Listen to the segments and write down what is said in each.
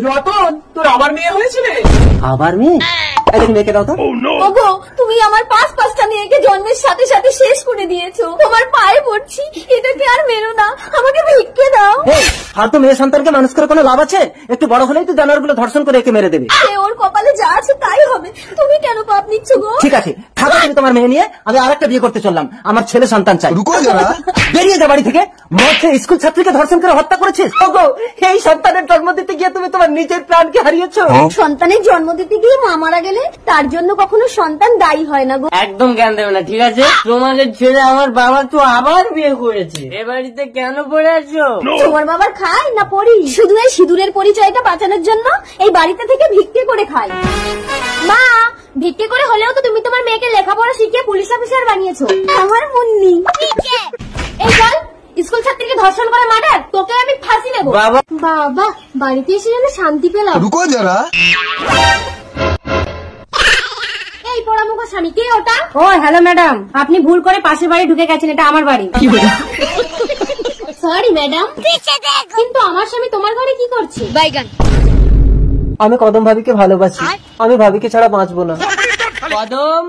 রতন, তোর আবার মেয়ে হয়েছিল? আবার মেয়ে? মেয়েকে দাও তো। ওগো, তুমি আমার 5-5টা মেয়েকে জন্মের সাথে সাথে শেষ করে দিয়েছো। তোমার পায়ে পড়ছি, এটাকে আর মেরো না, আমাকে ভিক্ষে দাও। ফালতু মেয়ে সন্তানকে মানুষ করে কোনো লাভ আছে? একটু বড় হলেই তো জানোয়ারগুলো ধর্ষণ করে একে মেরে দেবে। ওর কপালে যা আছে তাই হবে, তুমি কেন পাপ নিচ্ছ গো? ঠিক আছে, থাকো তুমি তোমার মেয়ে নিয়ে, আমি আরেকটা বিয়ে করতে চললাম। আমার ছেলে সন্তান চাই। বেরিয়ে যা বাড়ি থেকে। মধ্যে স্কুল ছাত্রীকে ধর্ষণ করে হত্যা করেছিস। ওগো, এই সন্তানের জন্ম দিতে গিয়ে তুমি তোমার নিজের প্রাণকে হারিয়েছো। সন্তানের জন্ম দিতে গিয়ে মা মারা গেলে তার জন্য কখনো সন্তান দায়ী হয় না গো। একদম জ্ঞান দেবে না, ঠিক আছে? তোমাকে ছেড়ে আমার বাবা তো আবার বিয়ে করেছে। এ বাড়িতে কেন পড়ে আছো? তোমার বাবার খায় না পড়ি? শুধু এই সিঁদুরের পরিচয়টা বাঁচানোর জন্য এই বাড়িতে থেকে ভিক্ষে করে খাই। মা, ভিক্ষে করে হলেও তো তুমি তোমার মেয়েকে লেখাপড়া শিখিয়ে পুলিশ অফিসার বানিয়েছো। আমার মুন্নি, এই চল, স্কুল ছাত্রীকে ধর্ষণ করে মার্ডার, তোকে আমি ফাঁসি দেবো। বাবা বাবা, বাড়িতে এসে যেন শান্তি পেলাম। রুকো যারা। এই পোড়ামুখ স্বামী, কে ওটা? ও হ্যালো ম্যাডাম, আপনি ভুল করে পাশের বাড়ি ঢুকে গেছেন, এটা আমার বাড়ি। সরি ম্যাডাম, কিন্তু আমার স্বামী তোমার ঘরে কি করছে? বাইগান। আমি কদম ভাবিকে ভালোবাসি, আমি ভাবিকে ছাড়া বাঁচবো না। কদম,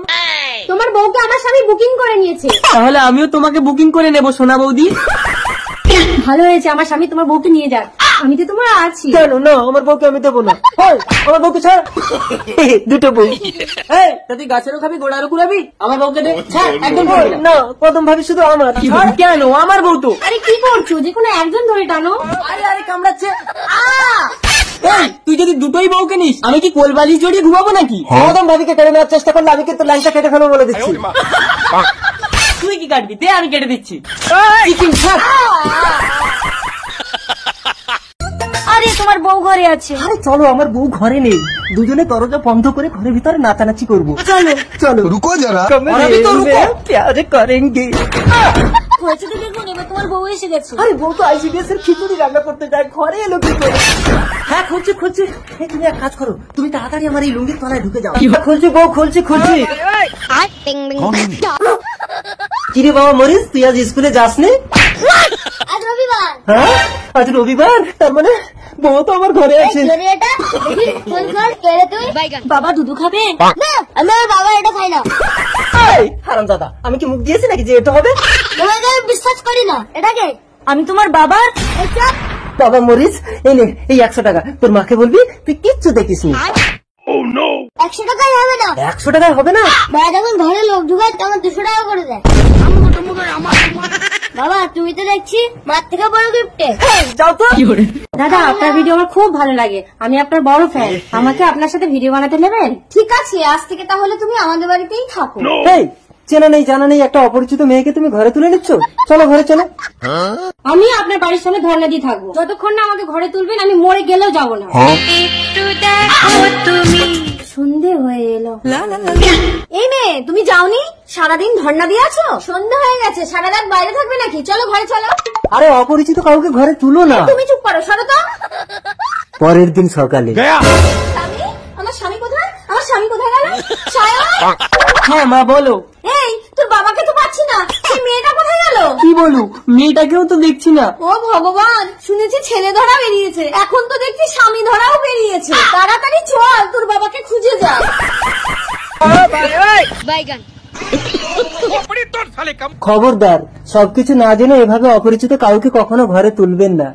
তোমার বউকে আমার স্বামী বুকিং করে নিয়েছে। তাহলে আমিও তোমাকে বুকিং করে নেবো সোনা বৌদি। ভালো হয়েছে, আমার স্বামী তোমার বউকে নিয়ে যাক, আমি তো তোমার আছি। কেন না, আমার বউকে আমি দেবো না। আমার বউকে ছাড়। দুটো বউ। তুই গাছেরও খাবি, গোড়ারও কুড়াবি, আমার বউকে দে। একদম না, কদম ভাবি শুধু আমার। কেন? আমার বউ তো। আরে কি করছো, যে কোনো একজন ধরে টানো। আরে আরে কামড়াচ্ছে। তুই যদি দুটোই বউকে নিস, আমি কি কোলবালি জড়িয়ে ঘুমাবো নাকি? কদম ভাবিকে কেড়ে নেওয়ার চেষ্টা করলে আমি কিন্তু লাইনটা কেটে ফেলবো বলে দিচ্ছি। তুই কি কাটবি? দে, আমি কেটে দিচ্ছি। আরে তোমার বউ ঘরে আছে। আরে চলো, আমার বউ ঘরে নেই, দুজনে দরজা বন্ধ করে ঘরের ভিতরে নাচানাচি করবো। চলো চলো। রুকো যারা। প্যার করেঙ্গে। হয়েছে তো দেখুন, এবার তোমার বউ এসে গেছে। আরে বউ তো ICDS এর খিচুড়ি রান্না করতে যায়, ঘরে এলো কি করে? হ্যাঁ, খুলছি খুলছি। তুমি এক কাজ করো, তুমি তাড়াতাড়ি আমার এই লুঙ্গির তলায় ঢুকে যাও। খুলছি বউ, খুলছি খুলছি। কিরে বাবা মরিস, তুই আজ স্কুলে যাসনি? আজ রবিবার। হ্যাঁ, আজ রবিবার, তার মানে বউ তো আমার ঘরে আছে। বাবা দুধু খাবে? আমি বাবা এটা খাই না। হারামজাদা, আমি কি মুখ দিয়েছি নাকি যে এটা হবে? তোমাকে বিশ্বাস করি না। এটাকে আমি তোমার বাবা। বাবা মরিস, এই নে এই 100 টাকা, তোর মাকে বলবি তুই কিচ্ছু দেখিস নি। 100 টাকায় হবে না। 100 টাকায় হবে না? বাবা যখন ঘরে লোক ঢুকায় তখন 200 টাকা করে দেয়। বাবা তুমি তো দেখছি মার থেকে বড় গিফটে। যাও তো। দাদা, আপনার ভিডিও আমার খুব ভালো লাগে, আমি আপনার বড় ফ্যান, আমাকে আপনার সাথে ভিডিও বানাতে নেবেন? ঠিক আছে, আজ থেকে তাহলে তুমি আমাদের বাড়িতেই থাকো। এই চেনা নেই জানা নেই একটা অপরিচিত মেয়েকে তুমি ঘরে তুলে নিচ্ছ। চলো ঘরে চলো। আমি আপনার বাড়ির সামনে ধর্ণা দিয়ে থাকবো, যতক্ষণ না আমাকে ঘরে তুলবেন আমি মরে গেলেও যাবো না। সন্ধে হয়ে এলো। এই মেয়ে, তুমি যাওনি? সারাদিন ধর্ণা দিয়ে আছো? সন্ধ্যা হয়ে গেছে, সারা রাত বাইরে থাকবে নাকি? চলো ঘরে চলো। আরে অপরিচিত কাউকে ঘরে তুলো না। তুমি চুপ করো, সরো তো। পরের দিন সকালে। স্বামী, আমার স্বামী কোথায়? আমার স্বামী কোথায় গেল? সায়ন। হ্যাঁ মা, বলো। এই তোর বাবাকে তো পাচ্ছি না, এই মেয়েটা কোথায় গেল? কি বলু, মেয়েটাকেও তো দেখছি না। ও ভগবান, শুনেছি ছেলে ধরা বেরিয়েছে, এখন তো দেখছি স্বামী ধরাও বেরিয়েছে। তাড়াতাড়ি চল, তোর বাবাকে খুঁজে যা। খবরদার, সবকিছু না জেনে এভাবে অপরিচিত কাউকে কখনো ঘরে তুলবেন না।